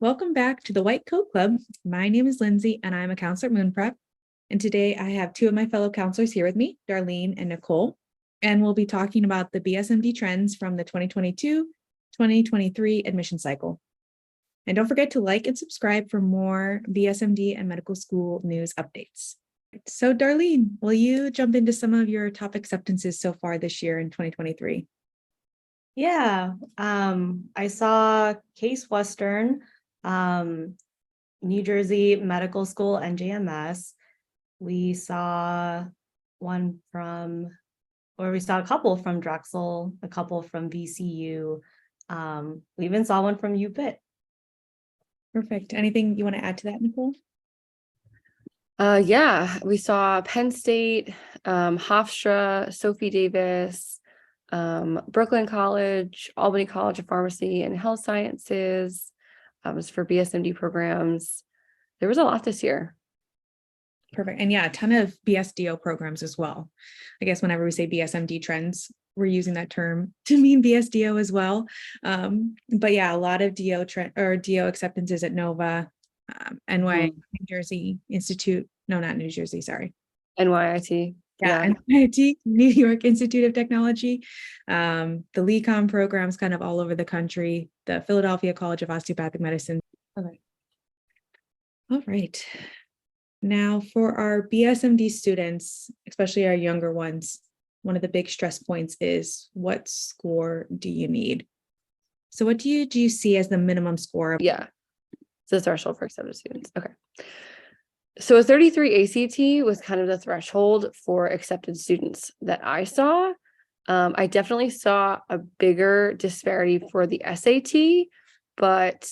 Welcome back to the White Coat Club. My name is Lindsey and I'm a counselor at Moon Prep. And today I have two of my fellow counselors here with me, Darlene and Nicole. And we'll be talking about the BSMD trends from the 2022-2023 admission cycle. And don't forget to like and subscribe for more BSMD and medical school news updates. So Darlene, will you jump into some of your top acceptances so far this year in 2023? Yeah, I saw Case Western, New Jersey Medical School, NJMS. We saw a couple from Drexel, a couple from VCU. We even saw one from UPitt. Perfect. Anything you want to add to that, Nicole? Yeah, we saw Penn State, Hofstra, Sophie Davis, Brooklyn College, Albany College of Pharmacy and Health Sciences. Was for BSMD programs. There was a lot this year. Perfect. And yeah, a ton of BSDO programs as well. I guess whenever we say BSMD trends, we're using that term to mean BSDO as well. But yeah, a lot of DO acceptances at NOVA, NY, New Jersey Institute. No, not New Jersey. Sorry. NYIT. Yeah. NYIT, New York Institute of Technology. The LECOM programs kind of all over the country. The Philadelphia College of Osteopathic Medicine. Okay. All right. Now for our BSMD students, especially our younger ones, one of the big stress points is what score do you need? So what do you see as the minimum score? Yeah, it's the threshold for accepted students. Okay. So a 33 ACT was kind of the threshold for accepted students that I saw. I definitely saw a bigger disparity for the SAT, but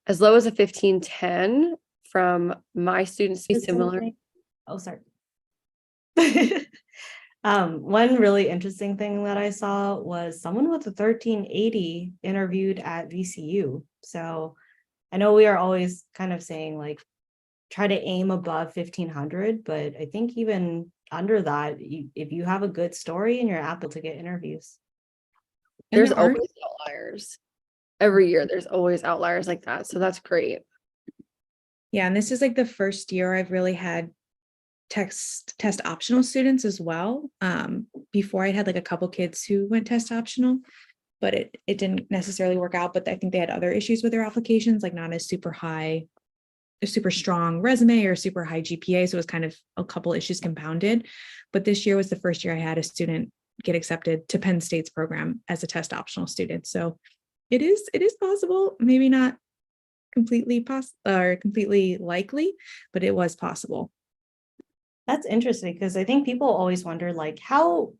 as low as a 1510 from my students be similar. Oh, sorry. One really interesting thing that I saw was someone with a 1380 interviewed at VCU. So I know we are always kind of saying like, try to aim above 1500, but I think even under that, if you have a good story and you're able to get interviews. There's always outliers. Every year there's always outliers like that. So that's great. Yeah, and this is like the first year I've really had test optional students as well. Before I had like a couple kids who went test optional, but it didn't necessarily work out. But I think they had other issues with their applications, like not as super strong resume or super high GPA. So it was kind of a couple issues compounded. But this year was the first year I had a student get accepted to Penn State's program as a test optional student. So it is possible, maybe not completely likely, but it was possible. That's interesting because I think people always wonder how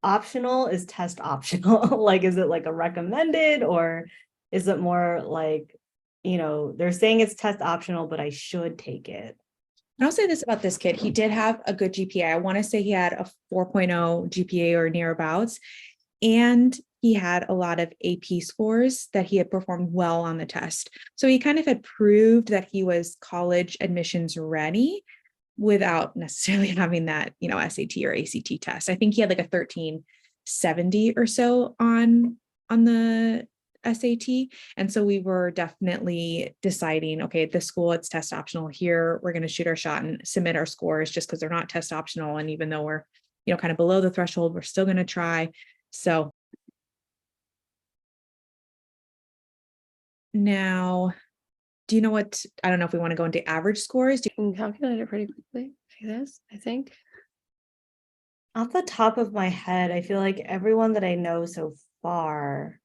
optional is test optional? Like, is it like a recommended, or is it more like, they're saying it's test optional, but I should take it? I'll say this about this kid. He did have a good GPA. I want to say he had a 4.0 GPA or nearabouts, and he had a lot of AP scores that he had performed well on the test. So he kind of had proved that he was college admissions ready without necessarily having that, SAT or ACT test. I think he had like a 1370 or so on the SAT. And so we were definitely deciding, okay, at this school, it's test optional. Here, we're going to shoot our shot and submit our scores just because they're not test optional. And even though we're, kind of below the threshold, we're still going to try. So now, do you know what, I don't know if we want to go into average scores. You can calculate it pretty quickly. See this, I think. Off the top of my head, I feel like everyone that I know so far,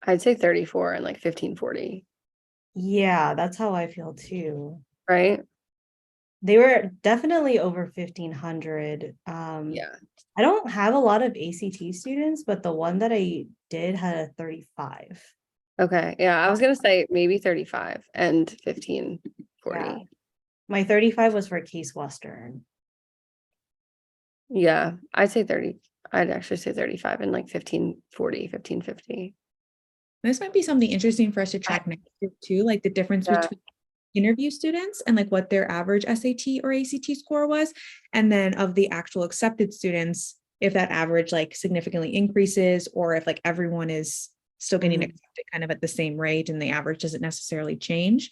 I'd say 34 and like 1540. Yeah, that's how I feel too. Right? They were definitely over 1500. Yeah. I don't have a lot of ACT students, but the one that I did had a 35. Okay. Yeah, I was gonna say maybe 35 and 1540. Yeah. My 35 was for Case Western. Yeah, I'd say 30. I'd actually say 35 and like 1540, 1550. This might be something interesting for us to track next year too, like the difference between interview students and like what their average SAT or ACT score was. And then of the actual accepted students, if that average like significantly increases, or if like everyone is still getting Mhm. accepted kind of at the same rate and the average doesn't necessarily change.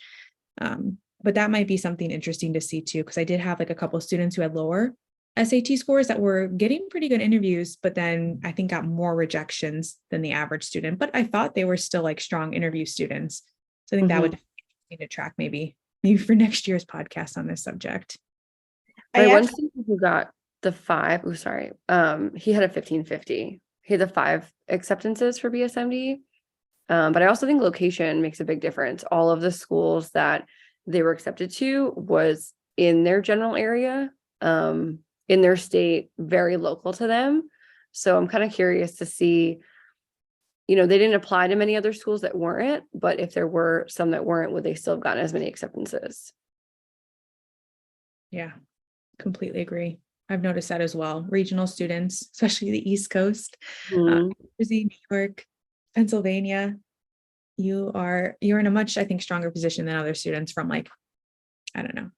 But that might be something interesting to see too, because I did have like a couple of students who had lower SAT scores that were getting pretty good interviews, but then I think got more rejections than the average student. But I thought they were still like strong interview students. So I think that would be interesting to track maybe for next year's podcast on this subject. My I one actually, student who got the 5, oh, sorry, he had a 1550. He had the 5 acceptances for BSMD. But I also think location makes a big difference. All of the schools that they were accepted to was in their general area, in their state, very local to them. So I'm kind of curious to see, they didn't apply to many other schools that weren't, but if there were some that weren't, would they still have gotten as many acceptances? Yeah, completely agree. I've noticed that as well. Regional students, especially the East Coast, Mhm. Jersey, New York, Pennsylvania, you're in a much, I think, stronger position than other students from like, I don't know,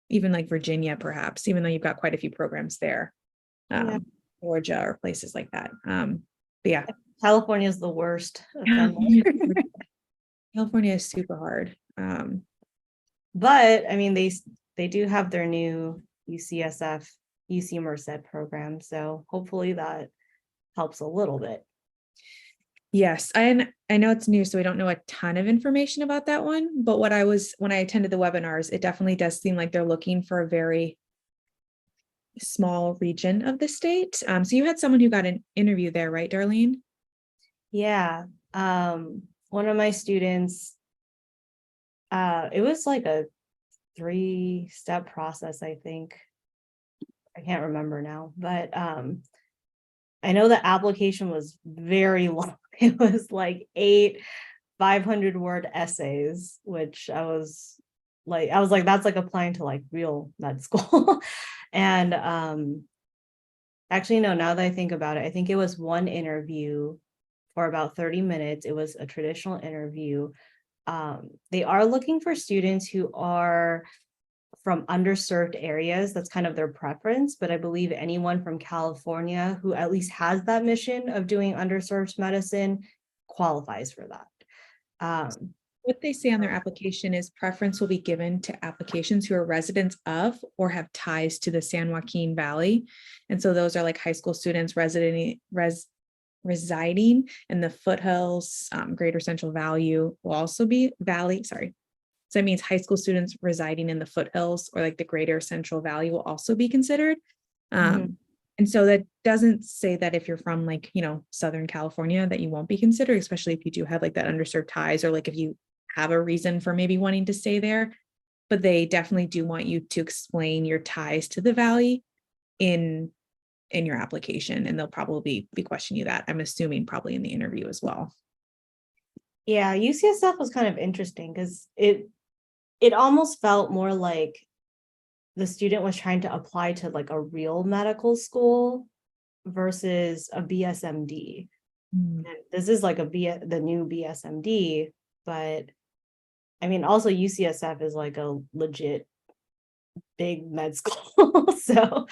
even like Virginia, perhaps, even though you've got quite a few programs there, yeah, Georgia or places like that. But yeah, California is the worst offender. California is super hard. But I mean, they do have their new UCSF, UC Merced program, so hopefully that helps a little bit. Yes, and I know it's new, so we don't know a ton of information about that one. But when I attended the webinars, it definitely does seem like they're looking for a very small region of the state. So you had someone who got an interview there, right, Darlene? Yeah, one of my students, it was like a 3-step process, I think. I can't remember now, but I know the application was very long. It was like 8 500-word essays, which I was like, that's like applying to like real med school. And actually, no, now that I think about it, I think it was one interview for about 30 minutes. It was a traditional interview. They are looking for students who are from underserved areas. That's kind of their preference, but I believe anyone from California who at least has that mission of doing underserved medicine qualifies for that. What they say on their application is preference will be given to applications who are residents of or have ties to the San Joaquin Valley. And so those are like high school students residing in the foothills, Greater Central Valley will also be sorry. So that means high school students residing in the foothills or like the Greater Central Valley will also be considered. Mhm. And so that doesn't say that if you're from like, Southern California, that you won't be considered, especially if you do have like that underserved ties, or like if you have a reason for maybe wanting to stay there. But they definitely do want you to explain your ties to the Valley in your application. And they'll probably be questioning you that, I'm assuming, probably in the interview as well. Yeah, UCSF was kind of interesting because it almost felt more like the student was trying to apply to like a real medical school versus a BSMD. And this is like the new BSMD, but I mean, also UCSF is like a legit big med school. So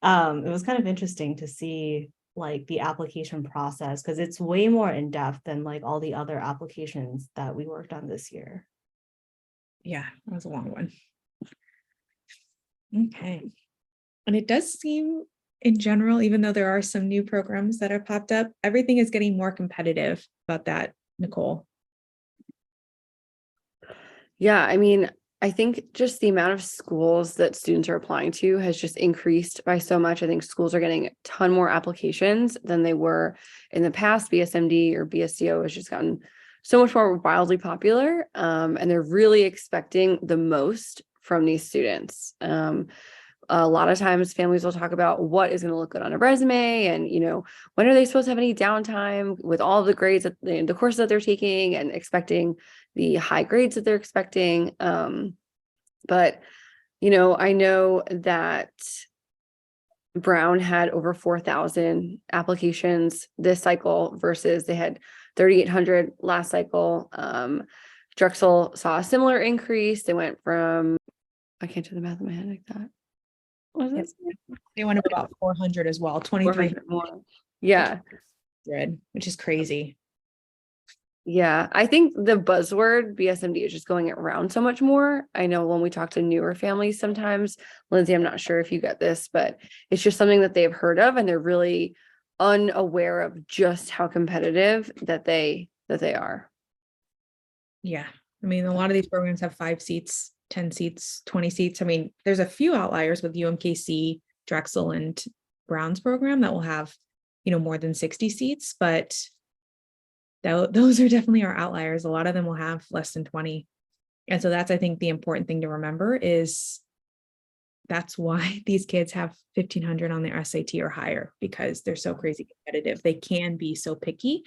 it was kind of interesting to see like the application process because it's way more in depth than like all the other applications that we worked on this year. Yeah, that was a long one. Okay. And it does seem in general, even though there are some new programs that have popped up, everything is getting more competitive about that, Nicole. Yeah, I mean, I think just the amount of schools that students are applying to has just increased by so much. I think schools are getting a ton more applications than they were in the past. BSMD or BSCO has just gotten so much more wildly popular, and they're really expecting the most from these students. A lot of times families will talk about what is going to look good on a resume and, when are they supposed to have any downtime with all the grades that the courses that they're taking and expecting the high grades that they're expecting. But, I know that Brown had over 4,000 applications this cycle versus they had 3,800 last cycle. Drexel saw a similar increase. They went from, I can't do the math in my head like that. Was it They went up about 400 as well, 2,300, 400 more? Yeah. which is crazy. Yeah, I think the buzzword BSMD is just going around so much more. I know when we talk to newer families sometimes, Lindsay, I'm not sure if you get this, but it's just something that they've heard of and they're really unaware of just how competitive that they are. Yeah. I mean, a lot of these programs have 5 seats, 10 seats, 20 seats. I mean, there's a few outliers with UMKC, Drexel, and Brown's program that will have, more than 60 seats, but those are definitely our outliers. A lot of them will have less than 20. And so that's, I think, the important thing to remember is that's why these kids have 1,500 on their SAT or higher, because they're so crazy competitive. They can be so picky.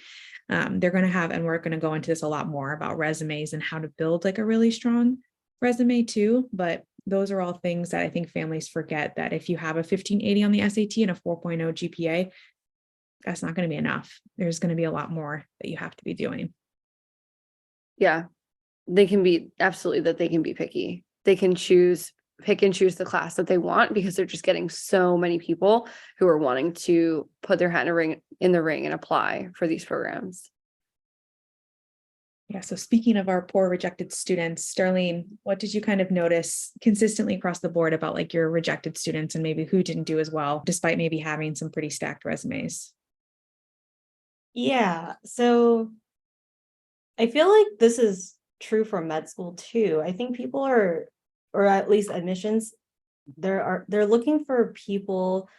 They're going to have, and we're going to go into this a lot more about resumes and how to build like a really strong resume too. But those are all things that I think families forget, that if you have a 1580 on the SAT and a 4.0 GPA, that's not going to be enough. There's going to be a lot more that you have to be doing. Yeah, they can be picky. They can pick and choose the class that they want because they're just getting so many people who are wanting to put their hat in the ring and apply for these programs. Yeah. So speaking of our poor rejected students, Darlene, what did you kind of notice consistently across the board about like your rejected students and maybe who didn't do as well, despite maybe having some pretty stacked resumes? Yeah, so I feel like this is true for med school too. I think people are, or at least admissions, they're looking for people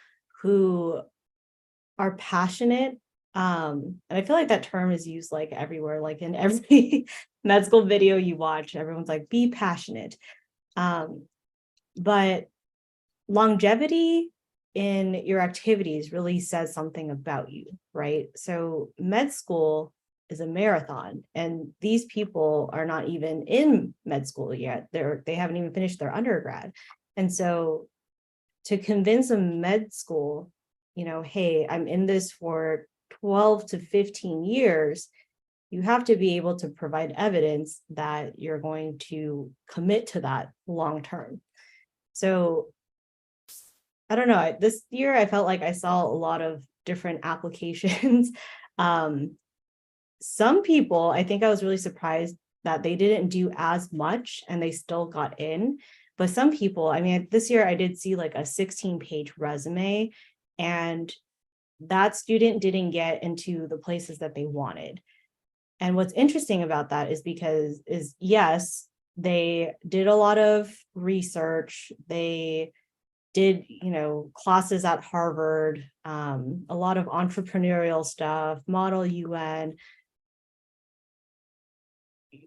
who are passionate. And I feel like that term is used like everywhere, like in every med school video you watch, everyone's like, be passionate. But longevity in your activities really says something about you, right? So med school is a marathon, and these people are not even in med school yet. They haven't even finished their undergrad. And so to convince a med school, hey, I'm in this for 12 to 15 years, you have to be able to provide evidence that you're going to commit to that long term. So I don't know, this year I felt like I saw a lot of different applications. Some people, I think I was really surprised that they didn't do as much and they still got in. But some people, I mean, this year I did see like a 16-page resume, and that student didn't get into the places that they wanted. And what's interesting about that is yes, they did a lot of research. They did, classes at Harvard, a lot of entrepreneurial stuff, Model UN,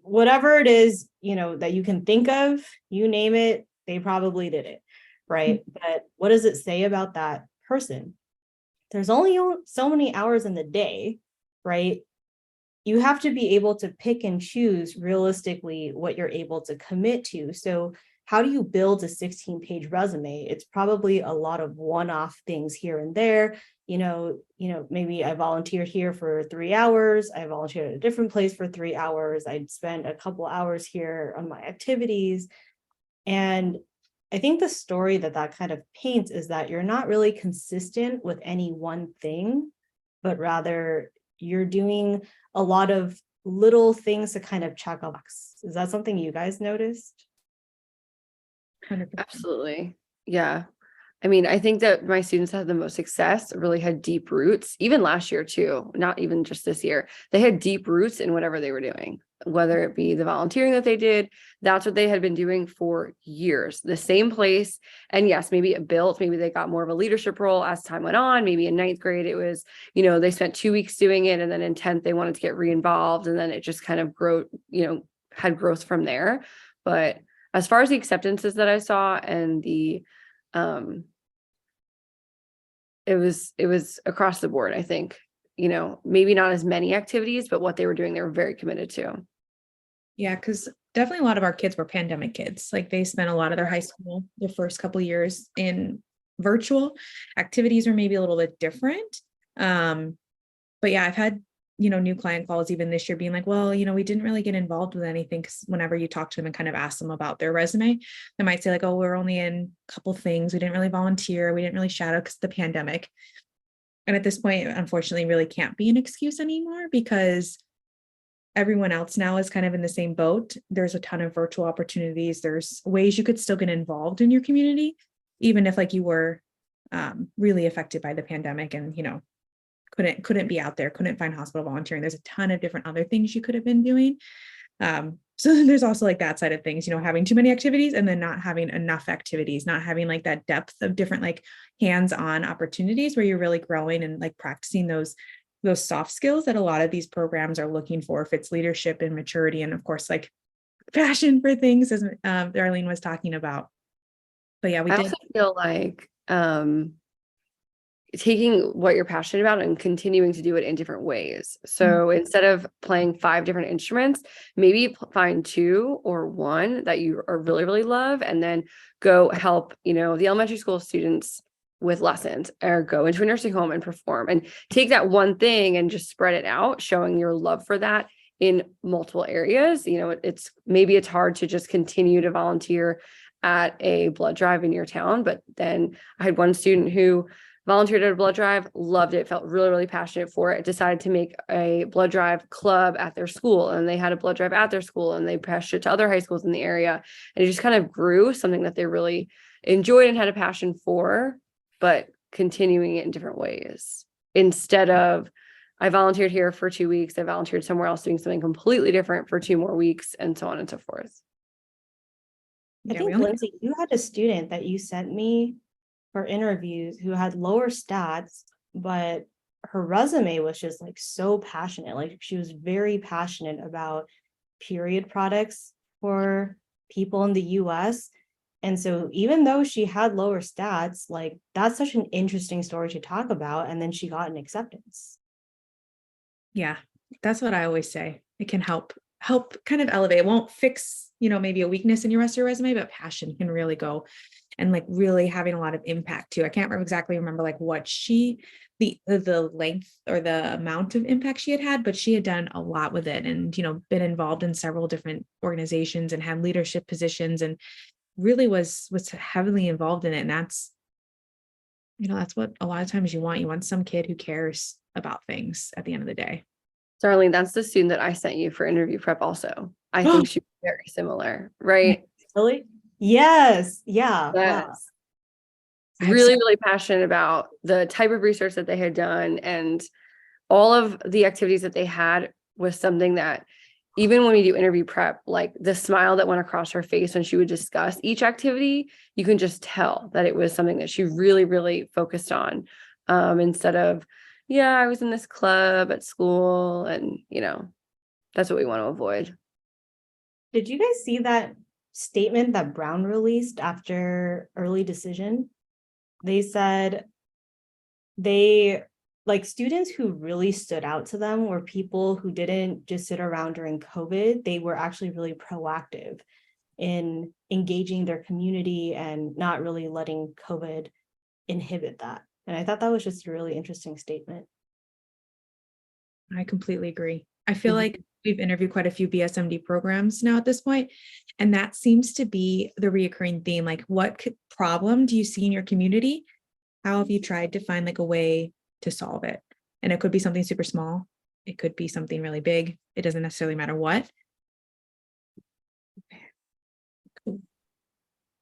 whatever it is, that you can think of, you name it, they probably did it, right? But what does it say about that person? There's only so many hours in the day, right? You have to be able to pick and choose realistically what you're able to commit to. So how do you build a 16-page resume? It's probably a lot of one-off things here and there. Maybe I volunteered here for 3 hours. I volunteered at a different place for 3 hours. I'd spend a couple hours here on my activities. And I think the story that kind of paints is that you're not really consistent with any one thing, but rather you're doing a lot of little things to kind of check off. Is that something you guys noticed? 100%. Absolutely. Yeah. I mean, I think that my students had the most success, really had deep roots, even last year too, not even just this year. They had deep roots in whatever they were doing, whether it be the volunteering that they did. That's what they had been doing for years, the same place. And yes, maybe it built, maybe they got more of a leadership role as time went on. Maybe in 9th grade, it was, they spent 2 weeks doing it. And then in 10th, they wanted to get re-involved. And then it just kind of had growth from there. But as far as the acceptances that I saw and the, it was across the board, I think, maybe not as many activities, but what they were doing, they were very committed to. Yeah, because definitely a lot of our kids were pandemic kids. Like they spent a lot of their high school, their first couple of years in virtual activities, or maybe a little bit different. But yeah, I've had new client calls even this year being like, well, we didn't really get involved with anything, because whenever you talk to them and kind of ask them about their resume, they might say like, oh, we're only in a couple things. We didn't really volunteer. We didn't really shadow because of the pandemic. And at this point, unfortunately, really can't be an excuse anymore, because everyone else now is kind of in the same boat. There's a ton of virtual opportunities. There's ways you could still get involved in your community, even if like you were really affected by the pandemic and, couldn't be out there, couldn't find hospital volunteering. There's a ton of different other things you could have been doing. So there's also like that side of things, having too many activities and then not having enough activities, not having like that depth of different like hands-on opportunities where you're really growing and like practicing those soft skills that a lot of these programs are looking for, if it's leadership and maturity, and of course, like passion for things, as Darlene was talking about. But yeah, I also feel like taking what you're passionate about and continuing to do it in different ways. So instead of playing 5 different instruments, maybe find 2 or 1 that you are really, really love, and then go help, the elementary school students with lessons, or go into a nursing home and perform, and take that one thing and just spread it out, showing your love for that in multiple areas. It's hard to just continue to volunteer at a blood drive in your town. But then I had one student who volunteered at a blood drive, loved it, felt really, really passionate for it, decided to make a blood drive club at their school, and they had a blood drive at their school, and they passed it to other high schools in the area. And it just kind of grew something that they really enjoyed and had a passion for, but continuing it in different ways. Instead of, I volunteered here for 2 weeks, I volunteered somewhere else doing something completely different for 2 more weeks, and so on and so forth. I think, Lindsey, you had a student that you sent me for interviews who had lower stats, but her resume was just like so passionate. Like, she was very passionate about period products for people in the US. And so even though she had lower stats, like, that's such an interesting story to talk about. And then she got an acceptance. Yeah, that's what I always say. It can help kind of elevate. It won't fix, maybe a weakness in your rest of your resume, but passion can really go, and like really having a lot of impact too. I can't exactly remember like what the length or the amount of impact she had, but she had done a lot with it, and, been involved in several different organizations and had leadership positions, and really was heavily involved in it. And that's what a lot of times you want some kid who cares about things at the end of the day. Darlene, that's the student that I sent you for interview prep also. I think she's very similar, right? Really? Yes. Yeah. Yes. Wow. Really, really passionate about the type of research that they had done, and all of the activities that they had was something that, even when we do interview prep, like the smile that went across her face when she would discuss each activity, you can just tell that it was something that she really, really focused on, instead of, yeah, I was in this club at school, and, that's what we want to avoid. Did you guys see that statement that Brown released after early decision? They said students who really stood out to them were people who didn't just sit around during COVID. They were actually really proactive in engaging their community and not really letting COVID inhibit that. And I thought that was just a really interesting statement. I completely agree. I feel like we've interviewed quite a few BSMD programs now at this point, and that seems to be the reoccurring theme. Like, what problem do you see in your community? How have you tried to find like a way to solve it? And it could be something super small. It could be something really big. It doesn't necessarily matter what. Cool.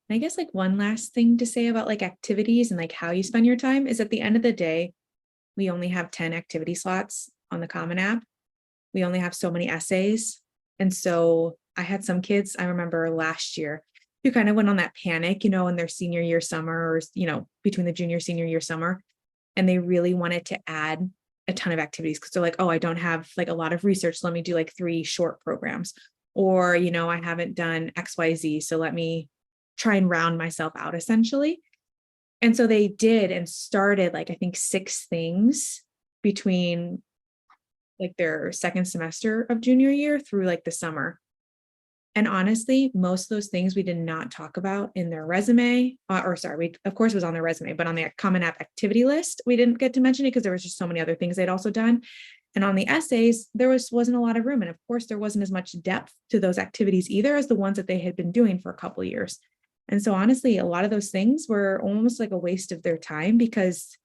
And I guess like one last thing to say about like activities and like how you spend your time is, at the end of the day, we only have 10 activity slots on the Common App. We only have so many essays. And so I had some kids, I remember last year, who kind of went on that panic, in their senior year summer, or, between the junior, senior year summer. And they really wanted to add a ton of activities, because they're like, oh, I don't have like a lot of research. So let me do like 3 short programs. Or, I haven't done XYZ. So let me try and round myself out, essentially. And so they did, and started like, I think 6 things between like their second semester of junior year through like the summer. And honestly, most of those things we did not talk about in their resume, we of course was on their resume, but on the Common App activity list, we didn't get to mention it because there was just so many other things they'd also done. And on the essays, there wasn't a lot of room. And of course, there wasn't as much depth to those activities either as the ones that they had been doing for a couple of years. And so honestly, a lot of those things were almost like a waste of their time because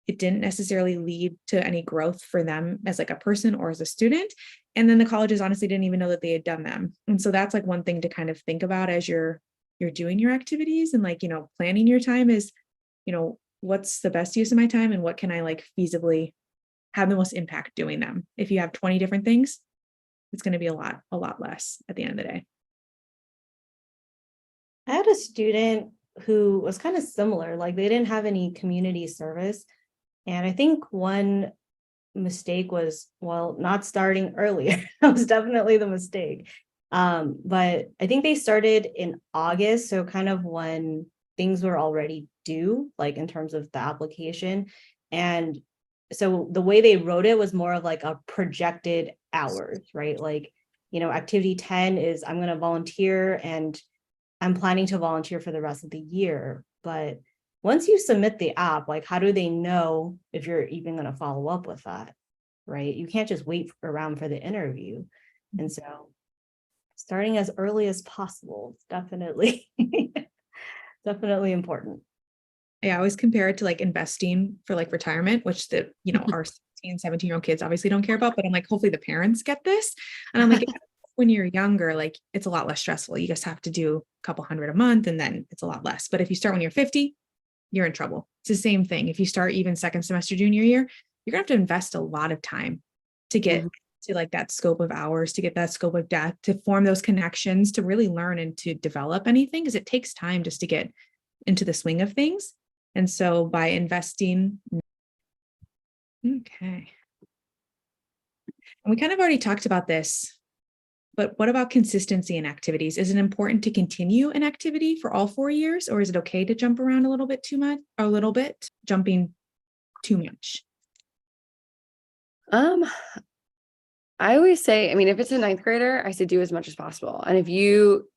it didn't necessarily lead to any growth for them as like a person or as a student. And then the colleges honestly didn't even know that they had done them. And so that's like one thing to kind of think about as you're doing your activities and like, planning your time is, what's the best use of my time and what can I like feasibly have the most impact doing them. If you have 20 different things, it's going to be a lot less at the end of the day. I had a student who was kind of similar, like they didn't have any community service. And I think one mistake was, well, not starting earlier. That was definitely the mistake. But I think they started in August, so kind of when things were already due, like in terms of the application. And so the way they wrote it was more of like a projected hours, right? Like, activity 10 is I'm going to volunteer and I'm planning to volunteer for the rest of the year. But once you submit the app, like, how do they know if you're even going to follow up with that, right? You can't just wait around for the interview. And so starting as early as possible is definitely, definitely important. I always compare it to like investing for like retirement, which our 16, 17-year-old kids obviously don't care about, but I'm like, hopefully the parents get this. And I'm like, when you're younger, like it's a lot less stressful. You just have to do a couple $100 a month and then it's a lot less. But if you start when you're 50, you're in trouble. It's the same thing. If you start even second semester, junior year, you're gonna have to invest a lot of time to get to like that scope of hours, to get that scope of depth, to form those connections, to really learn and to develop anything, because it takes time just to get into the swing of things. And so by investing, okay. And we kind of already talked about this, but what about consistency in activities? Is it important to continue an activity for all 4 years, or is it okay to jump around a little bit too much, or a little bit jumping too much? I always say, I mean, if it's a ninth grader, I say do as much as possible. And if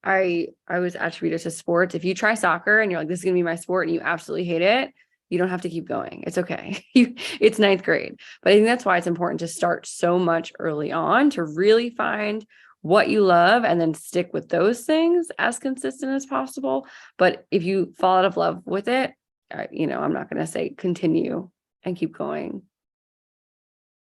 I was attributed to sports. If you try soccer and you're like, this is gonna be my sport and you absolutely hate it, you don't have to keep going. It's okay. It's ninth grade. But I think that's why it's important to start so much early on to really find what you love and then stick with those things as consistent as possible. But if you fall out of love with it, I'm not going to say continue and keep going.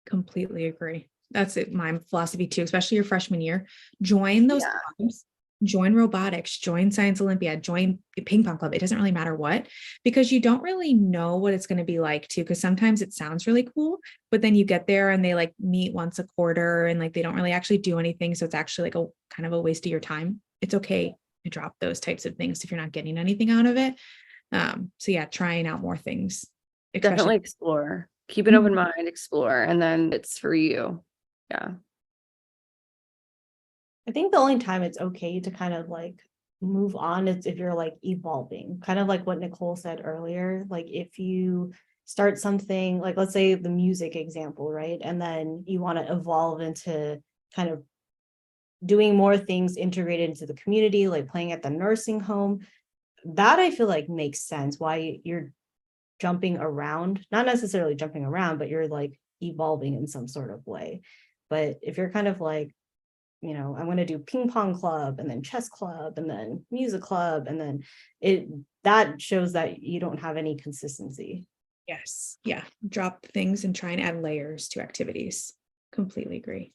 Completely agree. That's it. My philosophy too, especially your freshman year. Join those clubs, join robotics, join science Olympiad, join ping pong club. It doesn't really matter what, because you don't really know what it's going to be like too. Because sometimes it sounds really cool, but then you get there and they like meet once a quarter and like they don't really actually do anything. So it's actually like a kind of a waste of your time. It's okay to drop those types of things if you're not getting anything out of it. So yeah, trying out more things. Definitely explore. Keep an open mind, explore, and then it's for you. Yeah. I think the only time it's okay to kind of like move on is if you're like evolving, kind of like what Nicole said earlier. Like if you start something, like let's say the music example, right? And then you want to evolve into kind of doing more things integrated into the community, like playing at the nursing home. That I feel like makes sense why you're jumping around, not necessarily jumping around, but you're like evolving in some sort of way. But if you're kind of like, I'm going to do ping pong club and then chess club and then music club, and then that shows that you don't have any consistency. Yes. Yeah. Drop things and try and add layers to activities. Completely agree.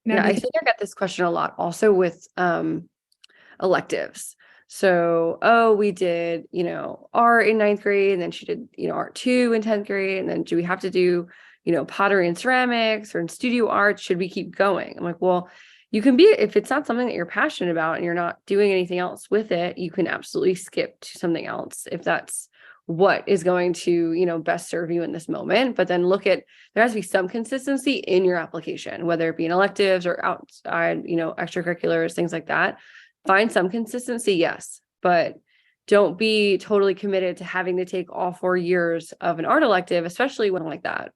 Now, I think I got this question a lot also with electives. So, we did, art in ninth grade, and then she did, art 2 in 10th grade. And then do we have to do, pottery and ceramics or in studio art? Should we keep going? I'm like, well, you can if it's not something that you're passionate about and you're not doing anything else with it, you can absolutely skip to something else if that's what is going to, best serve you in this moment. But then there has to be some consistency in your application, whether it be in electives or outside, extracurriculars, things like that. Find some consistency, yes, but don't be totally committed to having to take all 4 years of an art elective, especially when like that.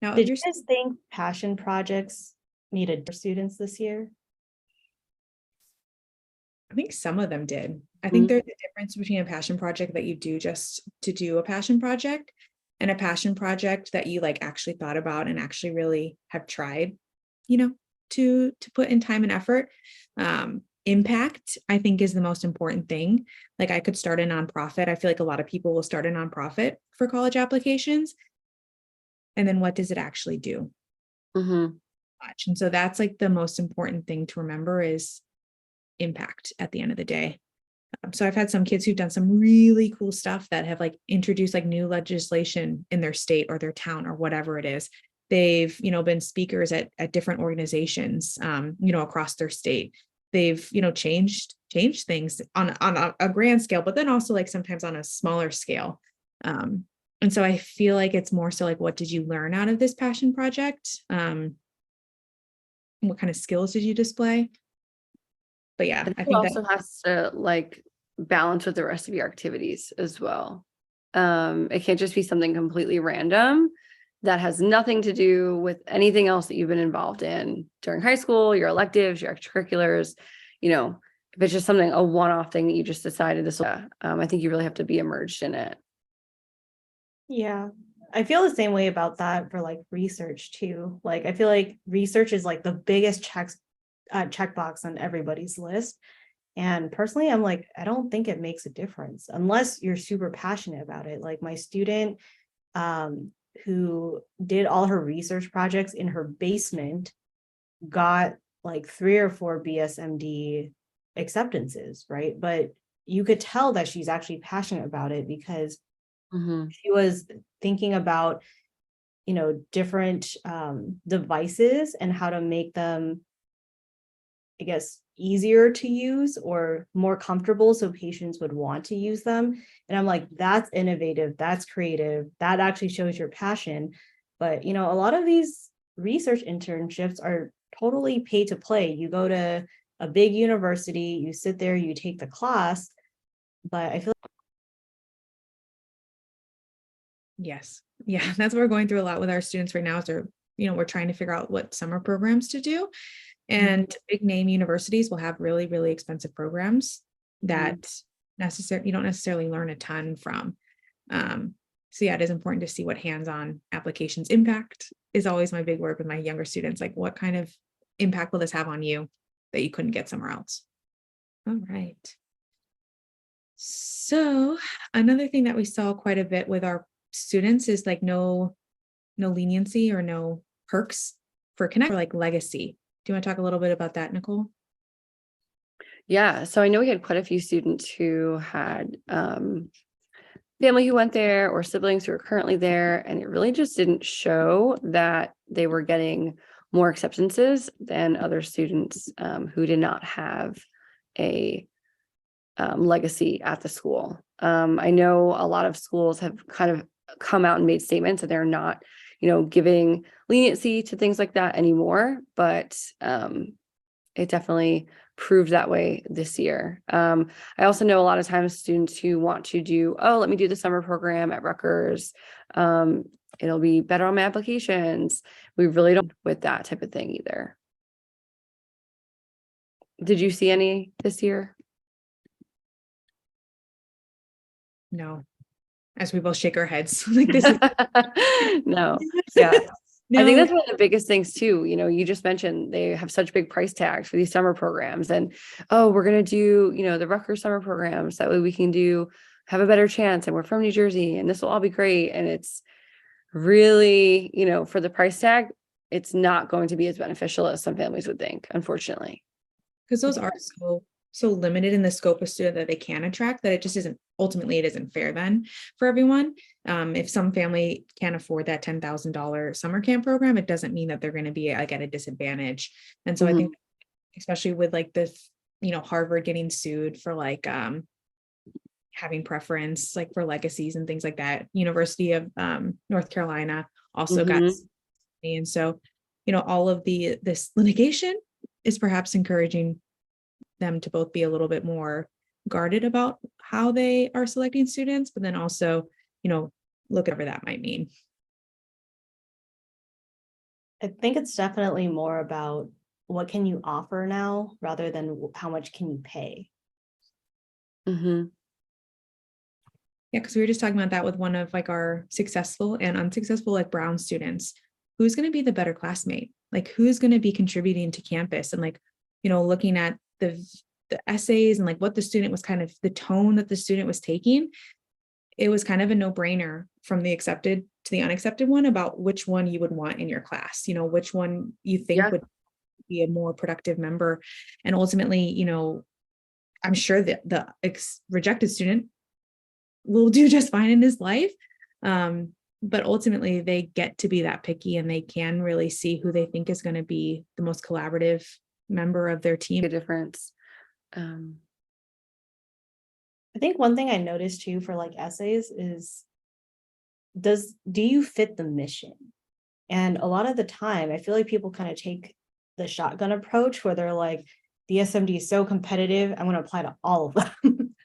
Now, did you guys think passion projects needed students this year? I think some of them did. I think there's a difference between a passion project that you do just to do a passion project and a passion project that you like actually thought about and actually really have tried, you know, to put in time and effort. Impact, I think, is the most important thing. Like I could start a nonprofit. I feel like a lot of people will start a nonprofit for college applications. And then what does it actually do? Mm-hmm. Much. And so that's like the most important thing to remember is impact at the end of the day. So I've had some kids who've done some really cool stuff that have like introduced like new legislation in their state or their town or whatever it is. They've, been speakers at different organizations, across their state. They've, changed things on a grand scale, but then also like sometimes on a smaller scale. And so I feel like it's more so like, what did you learn out of this passion project? What kind of skills did you display? But yeah, I It think also has to like balance with the rest of your activities as well. It can't just be something completely random that has nothing to do with anything else that you've been involved in during high school, your electives, your extracurriculars. If it's just something, a one-off thing that you just decided this, I think you really have to be immersed in it. Yeah. I feel the same way about that for like research too. Like I feel like research is like the biggest checkbox on everybody's list. And personally, I'm like, I don't think it makes a difference unless you're super passionate about it. Like my student who did all her research projects in her basement got like 3 or 4 BSMD acceptances, right? But you could tell that she's actually passionate about it because she was thinking about, different devices and how to make them, I guess, easier to use or more comfortable so patients would want to use them. And I'm like, that's innovative, that's creative, that actually shows your passion. But, a lot of these research internships are totally pay to play. You go to a big university, you sit there, you take the class. But I feel yes. Yeah, that's what we're going through a lot with our students right now is we're trying to figure out what summer programs to do. And big name universities will have really, really expensive programs that you don't necessarily learn a ton from. So yeah, it is important to see what hands-on applications impact is always my big word with my younger students. Like what kind of impact will this have on you that you couldn't get somewhere else? All right. So another thing that we saw quite a bit with our students is like no leniency or no perks for connect or like legacy. Do you want to talk a little bit about that, Nicole? Yeah. So I know we had quite a few students who had family who went there or siblings who are currently there, and it really just didn't show that they were getting more acceptances than other students who did not have a legacy at the school. I know a lot of schools have kind of come out and made statements that they're not, giving leniency to things like that anymore, but it definitely proved that way this year. I also know a lot of times students who want to do, let me do the summer program at Rutgers. It'll be better on my applications. We really don't with that type of thing either. Did you see any this year? No, as we both shake our heads like this is No. Yeah. no. I think that's one of the biggest things too. You just mentioned they have such big price tags for these summer programs and, we're going to do, the Rutgers summer programs. That way we can have a better chance. And we're from New Jersey and this will all be great. And it's really, for the price tag, it's not going to be as beneficial as some families would think, unfortunately. Because those are so limited in the scope of student that they can attract that it just isn't ultimately it isn't fair then for everyone. If some family can't afford that $10,000 summer camp program, it doesn't mean that they're going to be like at a disadvantage. And so I think especially with like this, Harvard getting sued for like having preference like for legacies and things like that. University of North Carolina also got, and so all of this litigation is perhaps encouraging them to both be a little bit more guarded about how they are selecting students, but then also, look at whatever that might mean. I think it's definitely more about what can you offer now rather than how much can you pay. Mhm. Yeah, because we were just talking about that with one of like our successful and unsuccessful like Brown students. Who's going to be the better classmate? Like who's going to be contributing to campus and like, looking at the essays and like what the student was kind of the tone that the student was taking. It was kind of a no-brainer from the accepted to the unaccepted one about which one you would want in your class, which one you think Yeah. would be a more productive member. And ultimately, I'm sure that the rejected student will do just fine in his life. But ultimately they get to be that picky and they can really see who they think is going to be the most collaborative member of their team. A difference. I think one thing I noticed too for like essays is do you fit the mission? And a lot of the time, I feel like people kind of take the shotgun approach where they're like, BSMD is so competitive, I'm going to apply to all of them.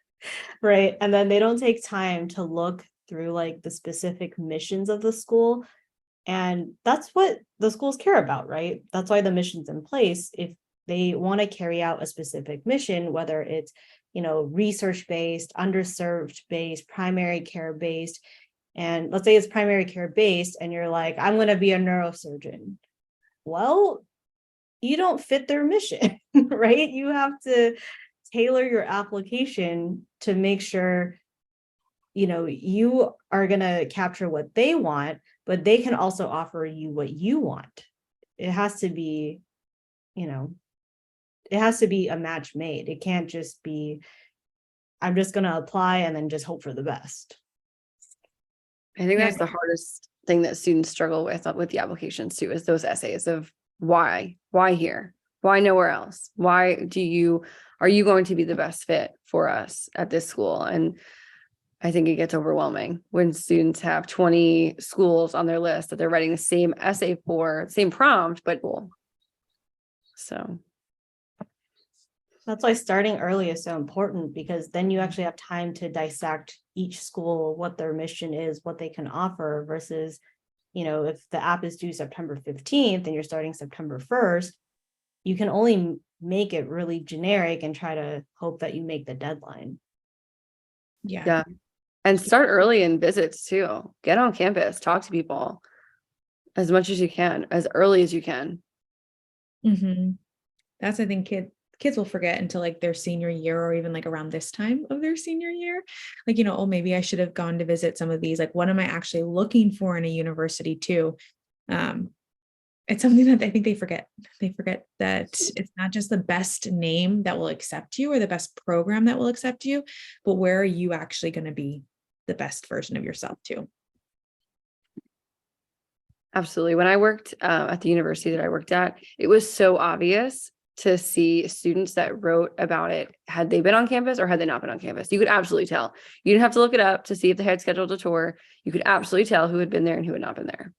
Right. And then they don't take time to look through like the specific missions of the school. And that's what the schools care about, right? That's why the mission's in place. If they want to carry out a specific mission, whether it's, research based, underserved based, primary care based, and let's say it's primary care based, and you're like, I'm going to be a neurosurgeon. Well, you don't fit their mission, right? You have to tailor your application to make sure, you are going to capture what they want, but they can also offer you what you want. It has to be, it has to be a match made. It can't just be, I'm just going to apply and then just hope for the best. I think Yeah. that's the hardest thing that students struggle with the applications too, is those essays of why here? Why nowhere else? Are you going to be the best fit for us at this school? And I think it gets overwhelming when students have 20 schools on their list that they're writing the same essay for, same prompt, but cool. So that's why starting early is so important, because then you actually have time to dissect each school, what their mission is, what they can offer, versus, if the app is due September 15th and you're starting September 1st, you can only make it really generic and try to hope that you make the deadline. Yeah. And start early in visits too. Get on campus, talk to people as much as you can, as early as you can. Mm-hmm. That's, I think, kids will forget until like their senior year, or even like around this time of their senior year. Like, oh, maybe I should have gone to visit some of these. Like, what am I actually looking for in a university too? It's something that I think they forget. They forget that it's not just the best name that will accept you or the best program that will accept you, but where are you actually going to be the best version of yourself too? Absolutely. When I worked at the university that I worked at, it was so obvious to see students that wrote about it. Had they been on campus or had they not been on campus? You could absolutely tell. You didn't have to look it up to see if they had scheduled a tour. You could absolutely tell who had been there and who had not been there.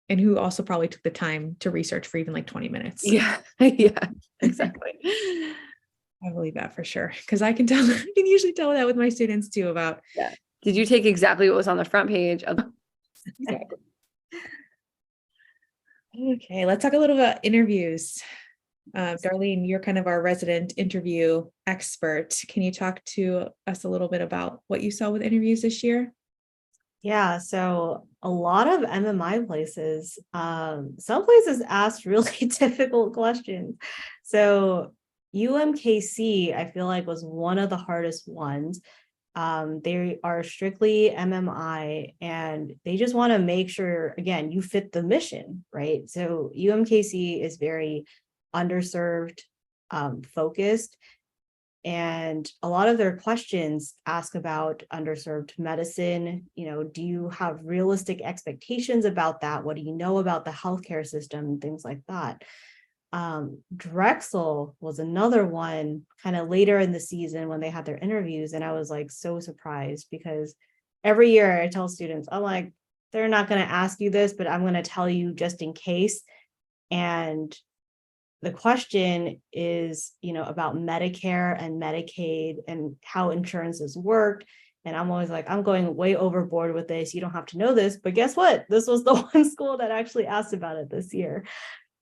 And who also probably took the time to research for even like 20 minutes. Yeah, yeah, exactly. I believe that for sure. Because I can usually tell that with my students too about. Yeah. Did you take exactly what was on the front page? Exactly. Okay, let's talk a little about interviews. Darlene, you're kind of our resident interview expert. Can you talk to us a little bit about what you saw with interviews this year? Yeah, so a lot of MMI places, some places asked really difficult questions. So UMKC, I feel like, was one of the hardest ones. They are strictly MMI, and they just want to make sure, again, you fit the mission, right? So UMKC is very underserved focused. And a lot of their questions ask about underserved medicine. Do you have realistic expectations about that? What do you know about the healthcare system and things like that? Drexel was another one kind of later in the season when they had their interviews. And I was like so surprised, because every year I tell students, I'm like, they're not going to ask you this, but I'm going to tell you just in case. And the question is, about Medicare and Medicaid and how insurances work. And I'm always like, I'm going way overboard with this. You don't have to know this, but guess what? This was the one school that actually asked about it this year.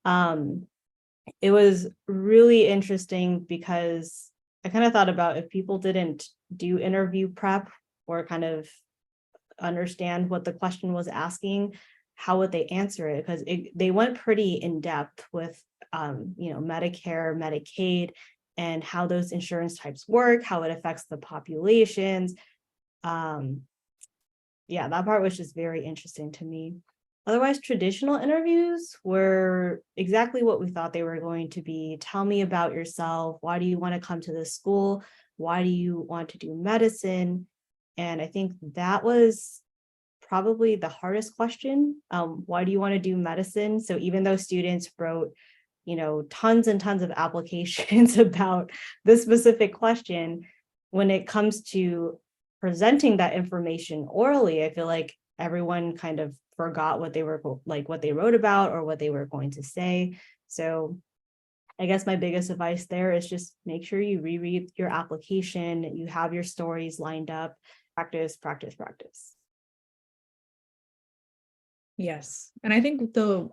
It was really interesting because I kind of thought about if people didn't do interview prep or kind of understand what the question was asking, how would they answer it? Because they went pretty in depth with, Medicare, Medicaid, and how those insurance types work, how it affects the populations. Yeah, that part was just very interesting to me. Otherwise, traditional interviews were exactly what we thought they were going to be. Tell me about yourself. Why do you want to come to this school? Why do you want to do medicine? And I think that was probably the hardest question. Why do you want to do medicine? So even though students wrote, tons and tons of applications about this specific question, when it comes to presenting that information orally, I feel like everyone kind of forgot what they were what they wrote about or what they were going to say. So I guess my biggest advice there is just make sure you reread your application, you have your stories lined up, practice, practice, practice. Yes. And I think the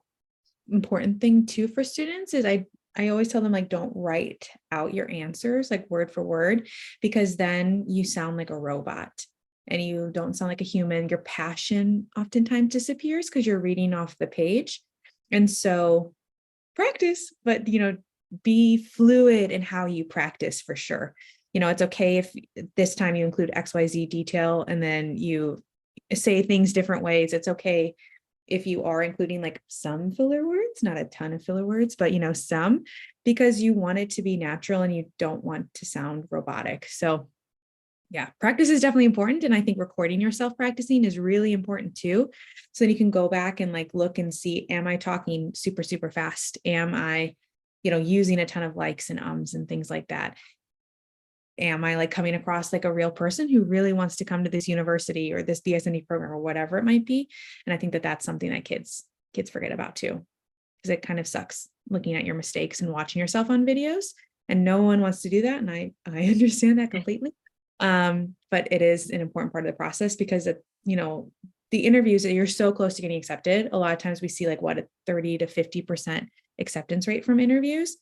important thing too for students is I always tell them, like, don't write out your answers like word for word, because then you sound like a robot and you don't sound like a human. Your passion oftentimes disappears because you're reading off the page. And so practice, but be fluid in how you practice for sure. It's okay if this time you include XYZ detail and then you say things different ways. It's okay if you are including like some filler words, not a ton of filler words, but some, because you want it to be natural and you don't want to sound robotic. So yeah, practice is definitely important. And I think recording yourself practicing is really important too. So then you can go back and like look and see, am I talking super, super fast? Am I, using a ton of likes and ums and things like that? Am I like coming across like a real person who really wants to come to this university or this BSMD program or whatever it might be? And I think that that's something that kids forget about too, because it kind of sucks looking at your mistakes and watching yourself on videos, and no one wants to do that. And I understand that completely. But it is an important part of the process because the interviews that you're so close to getting accepted, a lot of times we see like a 30 to 50% acceptance rate from interviews.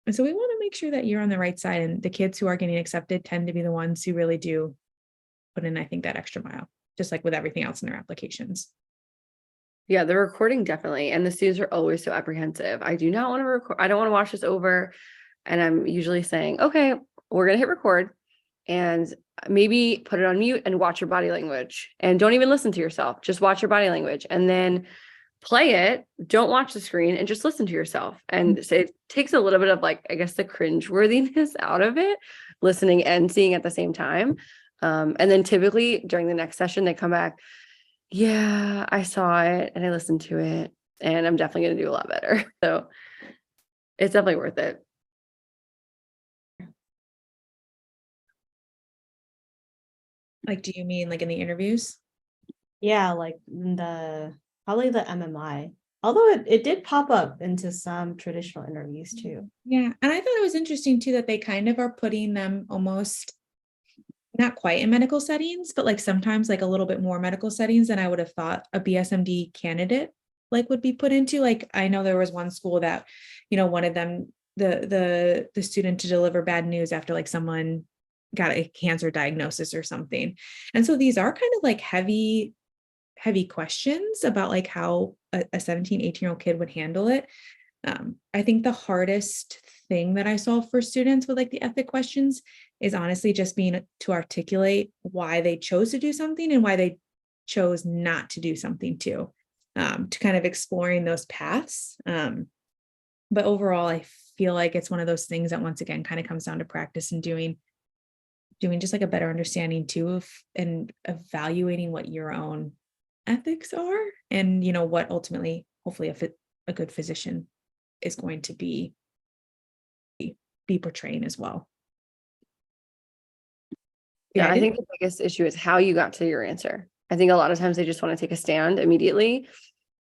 And so we want to make sure that you're on the right side, and the kids who are getting accepted tend to be the ones who really do put in, I think, that extra mile, just like with everything else in their applications. Yeah, the recording definitely. And the students are always so apprehensive. I do not want to record. I don't want to watch this over. And I'm usually saying, okay, we're going to hit record and maybe put it on mute and watch your body language, and don't even listen to yourself. Just watch your body language and then play it. Don't watch the screen and just listen to yourself. And so it takes a little bit of like, I guess, the cringeworthiness out of it, listening and seeing at the same time. And then typically during the next session, they come back. Yeah, I saw it and I listened to it, and I'm definitely going to do a lot better. So it's definitely worth it. Like, do you mean like in the interviews? Yeah, like probably the MMI. Although it did pop up into some traditional interviews too. Yeah. And I thought it was interesting too, that they kind of are putting them almost not quite in medical settings, but like sometimes like a little bit more medical settings than I would have thought a BSMD candidate like would be put into. Like, I know there was one school that, wanted them, the student to deliver bad news after like someone got a cancer diagnosis or something. And so these are kind of like heavy questions about like how a 17, 18-year-old kid would handle it. I think the hardest thing that I saw for students with like the ethic questions is honestly just being to articulate why they chose to do something and why they chose not to do something too, to kind of exploring those paths. But overall, I feel like it's one of those things that once again kind of comes down to practice and doing just like a better understanding too of and evaluating what your own ethics are, and what ultimately, hopefully, a good physician is going to be portraying as well. Yeah, I think the biggest issue is how you got to your answer. I think a lot of times they just want to take a stand immediately.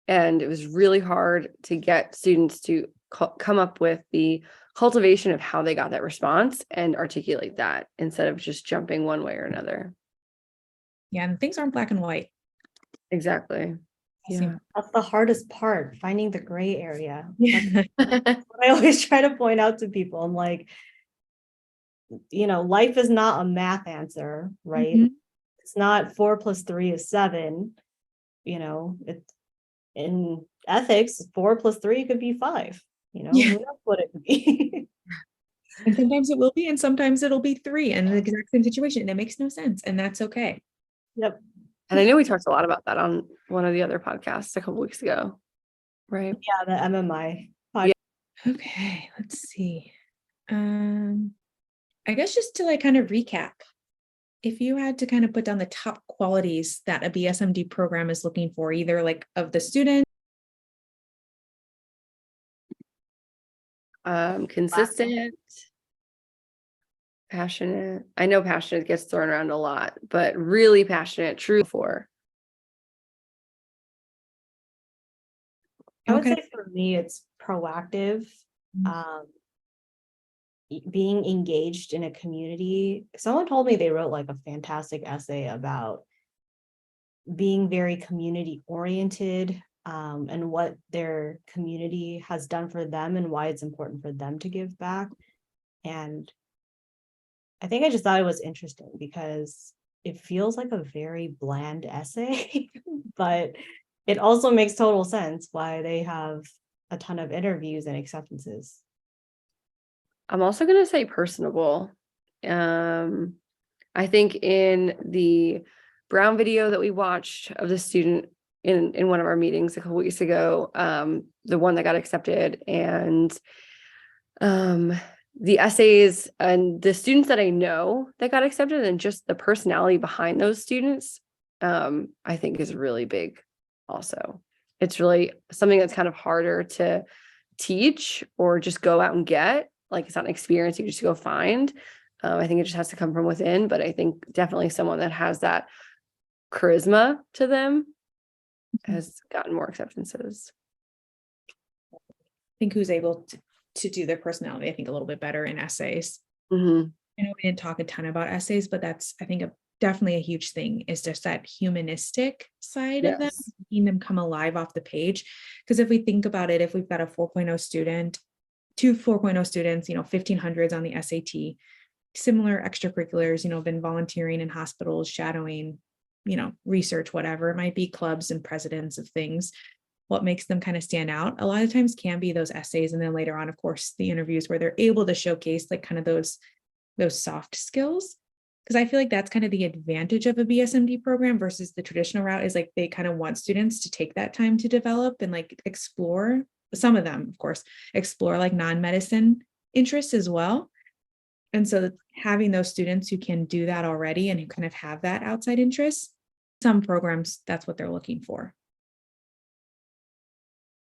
And it was really hard to get students to come up with the cultivation of how they got that response and articulate that instead of just jumping one way or another. Yeah, and things aren't black and white. Exactly. Yeah. That's the hardest part, finding the gray area. Yeah. That's what I always try to point out to people. I'm like, life is not a math answer, right? Mhm. It's not 4 + 3 is 7. It's in ethics, 4 + 3 could be 5. Yeah. Who knows what it could be? And sometimes it will be, and sometimes it'll be 3 in the exact same situation, and it makes no sense, and that's okay. Yep. And I know we talked a lot about that on one of the other podcasts a couple weeks ago, right? Yeah, the MMI. Okay, let's see. I guess just to like kind of recap, if you had to kind of put down the top qualities that a BSMD program is looking for, either like of the student. Consistent, passionate. I know passionate gets thrown around a lot, but really passionate, true for. I would Okay. say for me, it's proactive, Mhm. being engaged in a community. Someone told me they wrote like a fantastic essay about being very community oriented, and what their community has done for them and why it's important for them to give back. And I think I just thought it was interesting because it feels like a very bland essay, but it also makes total sense why they have a ton of interviews and acceptances. I'm also going to say personable. I think in the Brown video that we watched of the student in one of our meetings a couple weeks ago, the one that got accepted, and the essays and the students that I know that got accepted, and just the personality behind those students, I think is really big also. It's really something that's kind of harder to teach or just go out and get. Like, it's not an experience you just go find. I think it just has to come from within, but I think definitely someone that has that charisma to them has gotten more acceptances. I think who's able to do their personality, I think, a little bit better in essays. Mm-hmm. I know we didn't talk a ton about essays, but that's, I think, definitely a huge thing, is just that humanistic side of them, Yes. making them come alive off the page. Because if we think about it, if we've got a 4.0 student, two 4.0 students, 1500s on the SAT, similar extracurriculars, been volunteering in hospitals, shadowing, research, whatever it might be, clubs and presidents of things. What makes them kind of stand out a lot of times can be those essays. And then later on, of course, the interviews where they're able to showcase like kind of those soft skills. Because I feel like that's kind of the advantage of a BSMD program versus the traditional route, is like they kind of want students to take that time to develop and like explore, some of them, of course, explore like non-medicine interests as well. And so having those students who can do that already and who kind of have that outside interest, some programs, that's what they're looking for.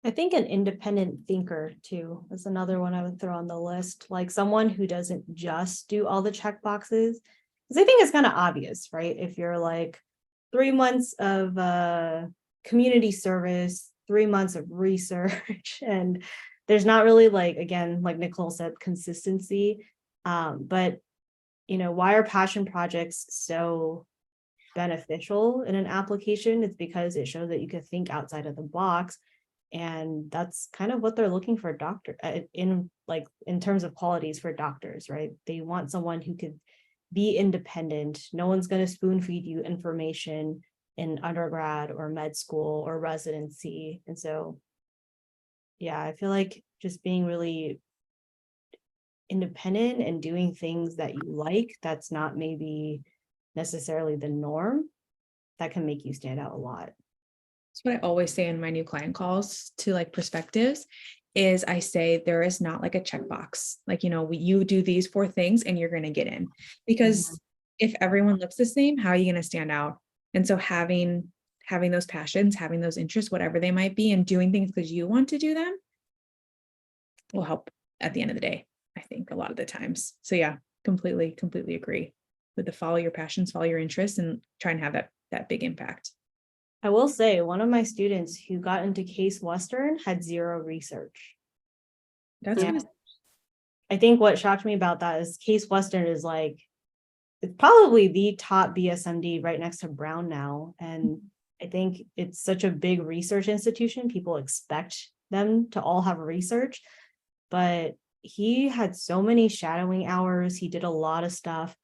I think an independent thinker too is another one I would throw on the list, like someone who doesn't just do all the check boxes. Because I think it's kind of obvious, right? If you're like 3 months of community service, 3 months of research, and there's not really, like, again, like Nicole said, consistency. But why are passion projects so beneficial in an application? It's because it shows that you can think outside of the box. And that's kind of what they're looking for in terms of qualities for doctors, right? They want someone who could be independent. No one's going to spoon feed you information in undergrad or med school or residency. And so, yeah, I feel like just being really independent and doing things that you like, that's not maybe necessarily the norm, that can make you stand out a lot. That's what I always say in my new client calls to like perspectives, is I say there is not like a checkbox. Like, you do these 4 things and you're going to get in, because if everyone looks the same, how are you going to stand out? And so having those passions, having those interests, whatever they might be, and doing things because you want to do them will help at the end of the day, I think, a lot of the times. So yeah, completely agree with the follow your passions, follow your interests, and try and have that big impact. I will say one of my students who got into Case Western had 0 research. That's And I think what shocked me about that is Case Western is like, it's probably the top BSMD right next to Brown now. And I think it's such a big research institution. People expect them to all have research, but he had so many shadowing hours. He did a lot of stuff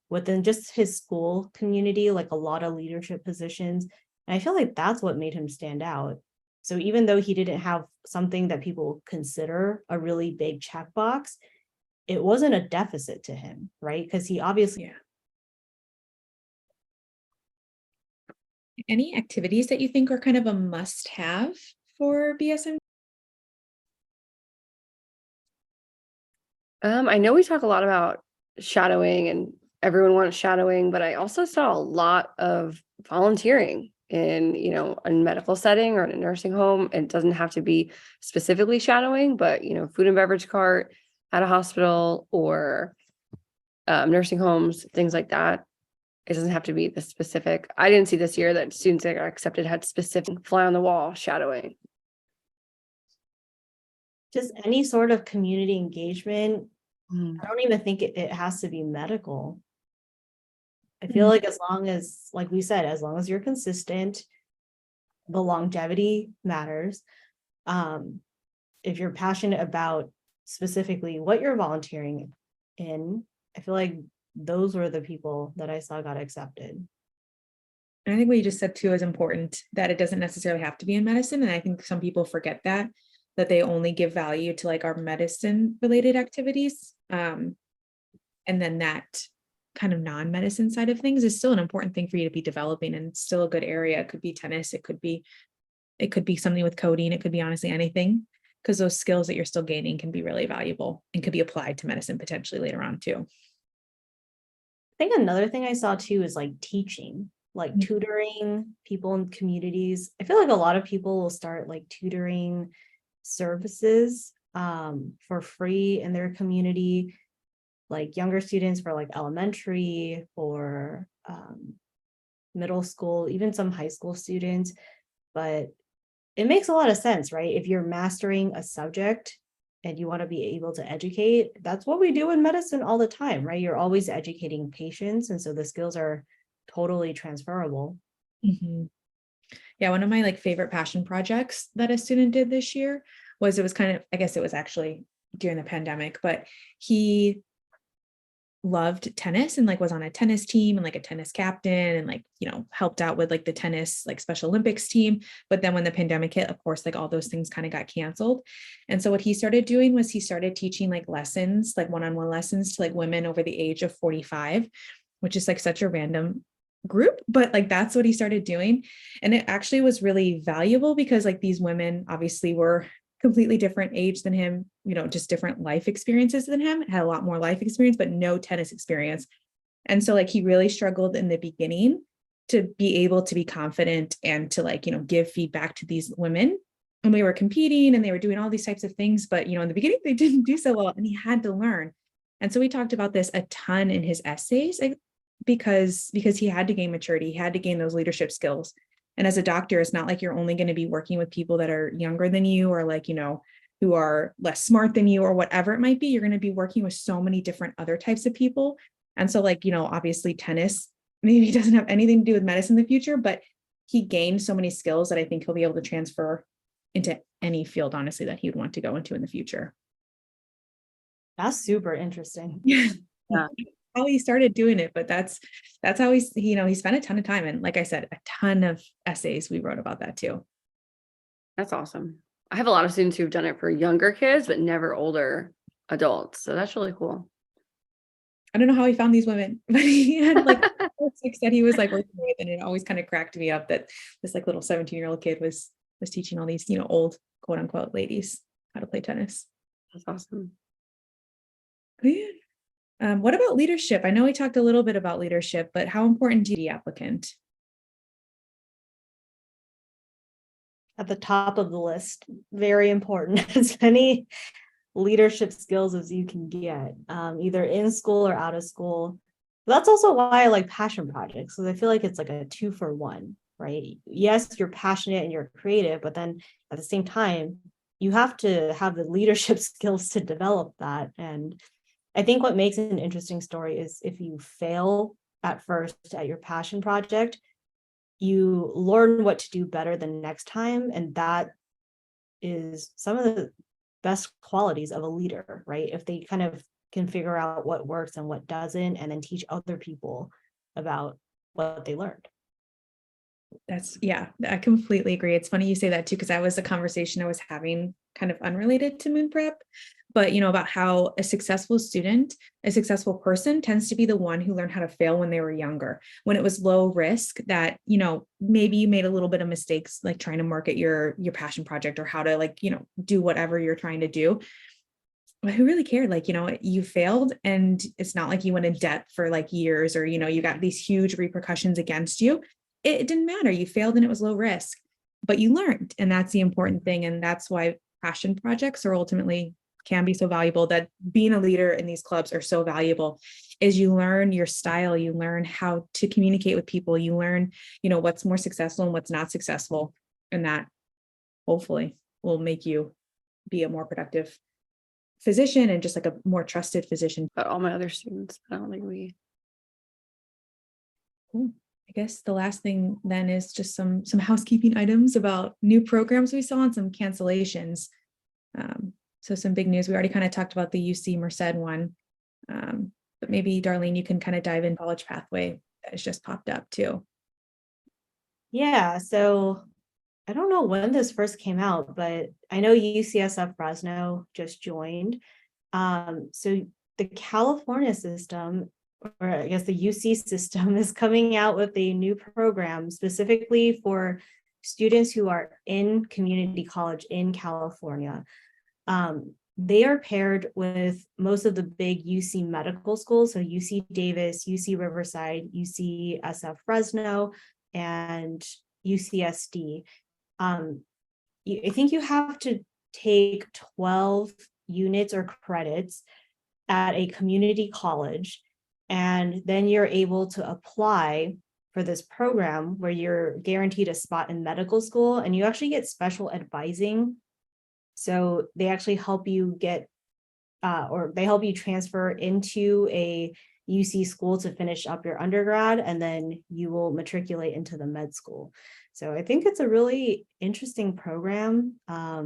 within just his school community, like a lot of leadership positions. And I feel like that's what made him stand out. So even though he didn't have something that people consider a really big checkbox, it wasn't a deficit to him, right? Because he obviously. Yeah. Any activities that you think are kind of a must-have for BSMD? I know we talk a lot about shadowing and everyone wants shadowing, but I also saw a lot of volunteering in, you know, a medical setting or in a nursing home. It doesn't have to be specifically shadowing, but, you know, food and beverage cart at a hospital or nursing homes, things like that. It doesn't have to be the specific. I didn't see this year that students that got accepted had specific fly on the wall shadowing. Just any sort of community engagement. I don't even think it has to be medical. I feel like as long as, like we said, as long as you're consistent, the longevity matters. If you're passionate about specifically what you're volunteering in, I feel like those were the people that I saw got accepted. And I think what you just said too is important, that it doesn't necessarily have to be in medicine. And I think some people forget that they only give value to like our medicine related activities. And then that kind of non-medicine side of things is still an important thing for you to be developing, and it's still a good area. It could be tennis, it could be something with coding, it could be honestly anything, because those skills that you're still gaining can be really valuable and could be applied to medicine potentially later on too. I think another thing I saw too is like teaching, like tutoring people in communities. I feel like a lot of people will start like tutoring services for free in their community, like younger students for like elementary or middle school, even some high school students. But it makes a lot of sense, right? If you're mastering a subject and you want to be able to educate, that's what we do in medicine all the time, right? You're always educating patients, and so the skills are totally transferable. Mm-hmm. Yeah, one of my like favorite passion projects that a student did this year was, it was kind of, I guess it was actually during the pandemic, but he loved tennis and like was on a tennis team and like a tennis captain and like, you know, helped out with like the tennis, like Special Olympics team. But then when the pandemic hit, of course, like all those things kind of got canceled. And so what he started doing was he started teaching like lessons, like one-on-one lessons to like women over the age of 45, which is like such a random group, but like that's what he started doing. And it actually was really valuable because like these women obviously were completely different age than him, you know, just different life experiences than him, had a lot more life experience, but no tennis experience. And so like he really struggled in the beginning to be able to be confident and to like, you know, give feedback to these women. And we were competing and they were doing all these types of things, but you know, in the beginning they didn't do so well and he had to learn. And so we talked about this a ton in his essays because he had to gain maturity, he had to gain those leadership skills. And as a doctor, it's not like you're only going to be working with people that are younger than you or like, you know, who are less smart than you or whatever it might be. You're going to be working with so many different other types of people. And so like, you know, obviously tennis maybe doesn't have anything to do with medicine in the future, but he gained so many skills that I think he'll be able to transfer into any field, honestly, that he would want to go into in the future. That's super interesting. Yeah. Yeah. How he started doing it, but that's how he's, you know, he spent a ton of time, and like I said, a ton of essays we wrote about that too. That's awesome. I have a lot of students who've done it for younger kids, but never older adults. So that's really cool. I don't know how he found these women, but he had like six that he was like working with, and it always kind of cracked me up that this like little 17-year-old kid was teaching all these, you know, old quote unquote ladies how to play tennis. That's awesome. Yeah. What about leadership? I know we talked a little bit about leadership, but how important do you be applicant? At the top of the list, very important. As many leadership skills as you can get, either in school or out of school. That's also why I like passion projects, because I feel like it's like a 2-for-1, right? Yes, you're passionate and you're creative, but then at the same time, you have to have the leadership skills to develop that. And I think what makes it an interesting story is if you fail at first at your passion project, you learn what to do better the next time. And that is some of best qualities of a leader, right? If they kind of can figure out what works and what doesn't, and then teach other people about what they learned. Yeah, I completely agree. It's funny you say that too, because that was a conversation I was having kind of unrelated to moon prep, but about how a successful student, a successful person tends to be the one who learned how to fail when they were younger, when it was low risk that, maybe you made a little bit of mistakes, like trying to market your passion project or how to do whatever you're trying to do. But who really cared? You failed and it's not like you went in debt for years or, you got these huge repercussions against you. It didn't matter. You failed and it was low risk, but you learned. And that's the important thing. And that's why passion projects are ultimately can be so valuable, that being a leader in these clubs are so valuable, is you learn your style, you learn how to communicate with people, you learn, what's more successful and what's not successful. And that hopefully will make you be a more productive physician and just a more trusted physician. But all my other students, I don't think we. Cool. I guess the last thing then is just some housekeeping items about new programs we saw and some cancellations. So some big news. We already kind of talked about the UC Merced one, but maybe Darlene, you can kind of dive in college pathway that has just popped up too. Yeah, so I don't know when this first came out, but I know UCSF Fresno just joined. So the California system, or I guess the UC system, is coming out with a new program specifically for students who are in community college in California. They are paired with most of the big UC medical schools, so UC Davis, UC Riverside, UCSF Fresno, and UCSD. I think you have to take 12 units or credits at a community college, and then you're able to apply for this program where you're guaranteed a spot in medical school, and you actually get special advising. So they actually help you get, or they help you transfer into a UC school to finish up your undergrad, and then you will matriculate into the med school. So I think it's a really interesting program. A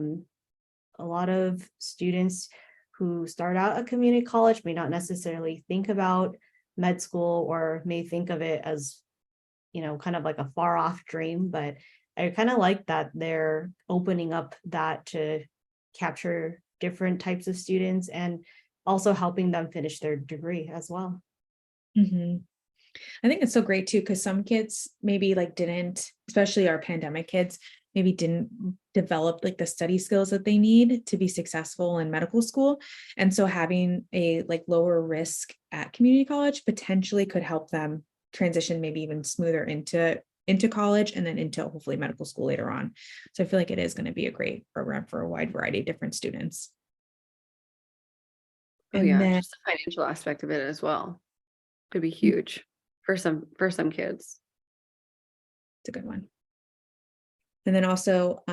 lot of students who start out at community college may not necessarily think about med school, or may think of it as, kind of like a far off dream, but I kind of like that they're opening up that to capture different types of students and also helping them finish their degree as well. Mm-hmm. I think it's so great too, because some kids maybe didn't, especially our pandemic kids, maybe didn't develop the study skills that they need to be successful in medical school. And so having a lower risk at community college potentially could help them transition maybe even smoother into college and then into hopefully medical school later on. So I feel like it is going to be a great program for a wide variety of different students. Oh And yeah, then, just the financial aspect of it as well could be huge for some kids. it's a good one. And then also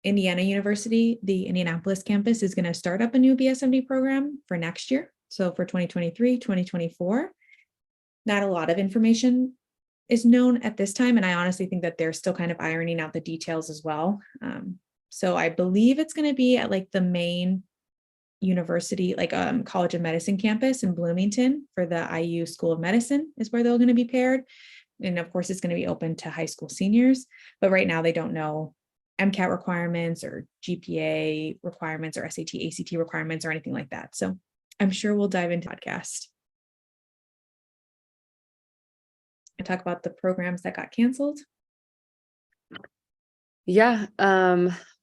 Indiana University, the Indianapolis campus, is going to start up a new BSMD program for next year. So for 2023, 2024, not a lot of information is known at this time. And I honestly think that they're still kind of ironing out the details as well. So I believe it's going to be at the main university, College of Medicine campus in Bloomington for the IU School of Medicine is where they're going to be paired. And of course, it's going to be open to high school seniors. But right now they don't know MCAT requirements or GPA requirements or SAT, ACT requirements or anything like that. So I'm sure we'll dive into the podcast and talk about the programs that got canceled. Yeah,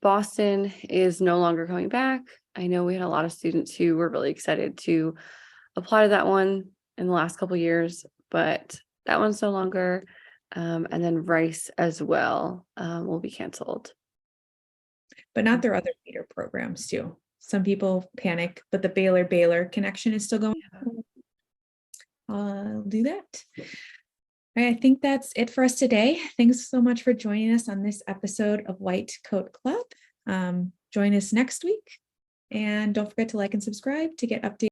Boston is no longer coming back. I know we had a lot of students who were really excited to apply to that one in the last couple of years, but that one's no longer. And then Rice as well will be canceled. But not their other feeder programs too. Some people panic, but the Baylor connection is still going. I'll do that. All right, I think that's it for us today. Thanks so much for joining us on this episode of White Coat Club. Join us next week. And don't forget to like and subscribe to get updates.